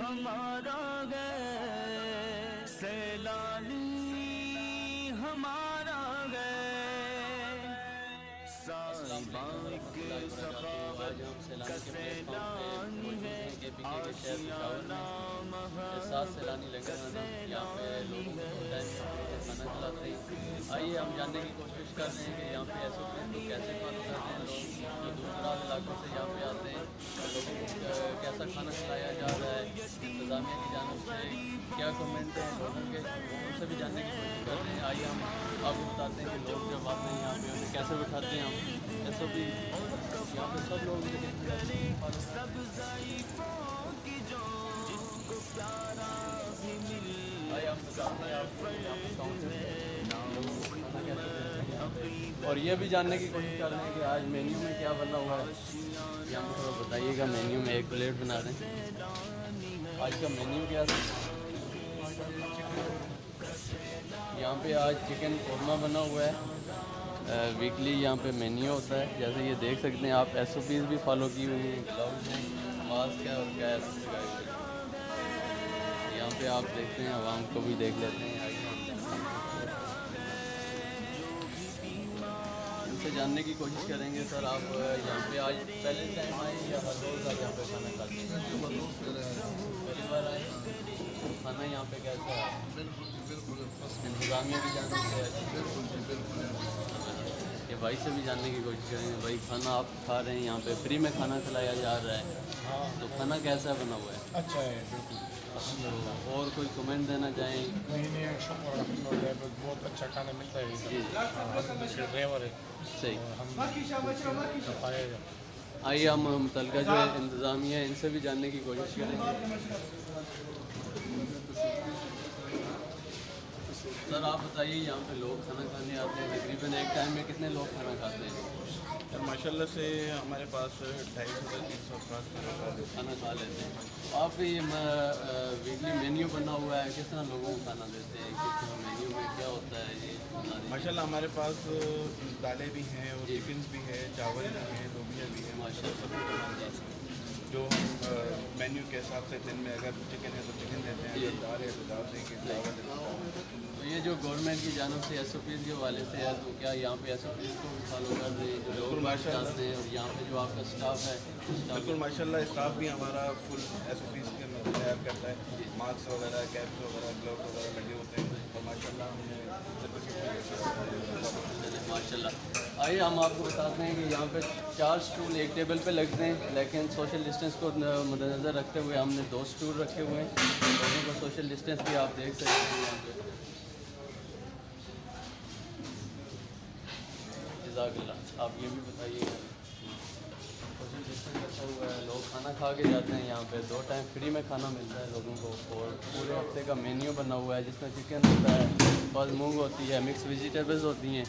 ہمارا گئے سیلانی ہمارا گئے سائبان کے سخاوت کا سیلانی ہے آشیانہ محبت کا سیلانی ہے آئیے ہم جاننے کی کوشش کر رہے ہیں کہ یہاں پہ ایسے کو کیسے فالو کرتے ہیں لوگ جو دور دراز علاقوں سے یہاں پہ آتے ہیں لوگوں کو کیسا کھانا کھلایا جا رہا ہے انتظامیہ کی جانب سے کیا کمنٹ ہیں لوگوں کے ان سے بھی جاننے کی کوشش کر رہے ہیں آئیے ہم آپ کو بتاتے ہیں کہ لوگ جب آتے ہیں یہاں پہ انہیں کیسے بٹھاتے ہیں ہم ایسا بھی یہاں پہ سب لوگ سب ضعیفوں کی جو جس کو پیارا بھی مل اور یہ بھی جاننے کی کوشش کر رہے ہیں کہ آج مینیو میں کیا بنا ہوا ہے یہاں پہ تھوڑا بتائیے گا مینیو میں ایک پلیٹ بنا رہے ہیں آج کا مینیو کیا تھا یہاں پہ آج چکن قورمہ بنا ہوا ہے ویکلی یہاں پہ مینیو ہوتا ہے جیسے یہ دیکھ سکتے ہیں آپ ایس او پیز بھی فالو کی ہوئی ہیں گلاؤز ہیں ماسک ہے اور کیا یہاں پہ آپ دیکھتے ہیں عوام کو بھی دیکھ لیتے ہیں ان سے جاننے کی کوشش کریں گے سر آپ یہاں پہ آج پہلے ٹائم آئے یا ہر روز آپ یہاں پہ کھانا کھاتے ہیں پہلی بار آئے کھانا یہاں پہ کیسا ہے انتظامیہ بھی جاننا کہ بھائی سے بھی جاننے کی کوشش کریں گے بھائی کھانا آپ کھا رہے ہیں یہاں پہ فری میں کھانا کھلایا جا رہا ہے تو کھانا کیسا بنا ہوا ہے اچھا ہے بالکل اور کوئی کمنٹ دینا چاہیں نہیں شکر الحمد للہ بہت اچھا کھانا ملتا ہے ڈرائیور ہے صحیح ہم کھایا جائے آئیے ہم متعلقہ جو ہے انتظامیہ ہے ان سے بھی جاننے کی کوشش کریں گے سر آپ بتائیے یہاں پہ لوگ کھانا کھانے آتے ہیں تقریباً ایک ٹائم میں کتنے لوگ کھانا کھاتے ہیں ماشاء اللہ سے ہمارے پاس 250 سے 300 افراد کھانا کھا لیتے ہیں آپ یہ ویکلی مینیو بنا ہوا ہے کس طرح لوگوں کو کھانا دیتے ہیں کس طرح مینیو میں کیا ہوتا ہے یہ ماشاء اللہ ہمارے پاس دالیں بھی ہیں اور چکنس بھی ہے چاول بھی ہیں لوبیا بھی ہیں ماشاء اللہ سب کچھ ہمارے پاس جو ہم مینیو کے حساب سے دن میں اگر چکن ہے تو چکن دیتے ہیں اگر دال ہے تو دال دیں گے چاول ہے تو یہ جو گورنمنٹ کی جانب سے ایس او پیز کے حوالے سے ہے تو کیا یہاں پہ ایس او پیز کو بھی فالو کر رہے ہیں جو لوگ ماشاء اللہ چاہتے ہیں اور یہاں پہ جو آپ کا اسٹاف ہے بالکل ماشاء اللہ اسٹاف بھی ہمارا فل ایس او پیز کے مطلب تیار کرتا ہے ماسک وغیرہ کیپس وغیرہ گلوز وغیرہ لگے ہوتے ہیں اور ماشاء اللہ ہم ماشاء اللہ آئیے ہم آپ کو بتاتے ہیں کہ یہاں پہ 4 اسٹول ایک ٹیبل پہ لگتے ہیں لیکن سوشل ڈسٹینس کو مد نظر رکھتے ہوئے ہم نے 2 اسٹول رکھے ہوئے ہیں دونوں کا سوشل ڈسٹینس بھی آپ دیکھ سکتے ہیں یہاں پہ جزاک اللہ آپ یہ بھی بتائیے گا سوشل ڈسٹینس رکھا ہوا ہے لوگ کھانا کھا کے جاتے ہیں یہاں پہ 2 ٹائم فری میں کھانا ملتا ہے لوگوں کو اور پورے ہفتے کا مینیو بنا ہوا ہے جس میں چکن ہوتا ہے بعض مونگ ہوتی ہے مکس ویجیٹیبلز ہوتی ہیں